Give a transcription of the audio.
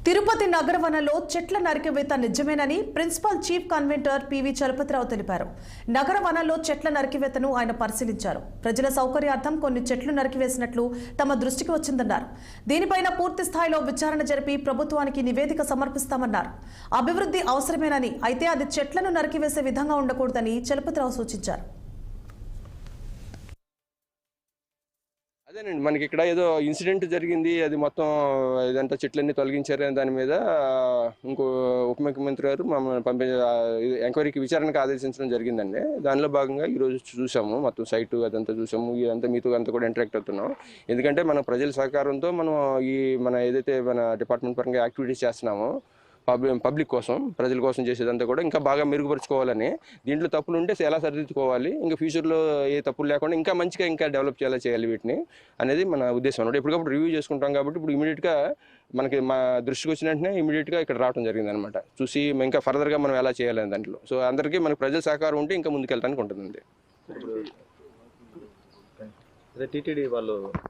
తిరుపతి నగర వనంలో చెట్ల నరికివేత నిజమేనని ప్రిన్సిపల్ చీఫ్ కన్వెంటర్ పివి చలపతిరావు తెలిపారు. నగర వనంలో చెట్ల నరికివేతను ఆయన పరిశీలించారు. ప్రజల సౌకర్యార్థం కొన్ని చెట్లు నరికివేసినట్లు తమ దృష్టికి వచ్చిందన్నారు. దీనిపైన పూర్తి స్థాయిలో విచారణ జరిపి ప్రభుత్వానికి నివేదిక సమర్పిస్తామన్నారు. అభివృద్ధి అవసరమేనని, అయితే అది చెట్లను నరికివేసే విధంగా ఉండకూడదని చలపతిరావు సూచించారు. అదేనండి, మనకి ఇక్కడ ఏదో ఇన్సిడెంట్ జరిగింది, అది మొత్తం ఇదంతా చెట్లన్నీ తొలగించారని దాని మీద ఇంకో ఉప ముఖ్యమంత్రి గారు మమ్మల్ని ఎంక్వైరీకి విచారణకు ఆదేశించడం జరిగిందండి. దానిలో భాగంగా ఈరోజు చూసాము, మొత్తం సైటు అదంతా చూసాము. ఇదంతా మీతో అంతా కూడా ఇంటరాక్ట్ అవుతున్నాం. ఎందుకంటే మన ప్రజల సహకారంతో మనం మన ఏదైతే మన డిపార్ట్మెంట్ పరంగా యాక్టివిటీస్ చేస్తున్నామో పబ్లిక్ కోసం, ప్రజల కోసం చేసేదంతా కూడా ఇంకా బాగా మెరుగుపరుచుకోవాలని, దీంట్లో తప్పులు ఉంటే ఎలా సరిదిద్దుకోవాలి, ఇంకా ఫ్యూచర్లో ఏ తప్పులు లేకుండా ఇంకా మంచిగా ఇంకా డెవలప్ చేయాలి వీటిని అనేది మన ఉద్దేశం అన్నమాట. ఎప్పటికప్పుడు రివ్యూ చేసుకుంటాం కాబట్టి ఇప్పుడు ఇమీడియట్గా మనకి మా దృష్టికి వచ్చిన వెంటనే ఇమీడియట్గా ఇక్కడ రావడం జరిగింది అనమాట. చూసి ఇంకా ఫర్దర్గా మనం ఎలా చేయాలని దాంట్లో. సో అందరికీ మనకి ప్రజల సహకారం ఉంటే ఇంకా ముందుకెళ్ళడానికి ఉంటుందండి. టీటీడీ వాళ్ళు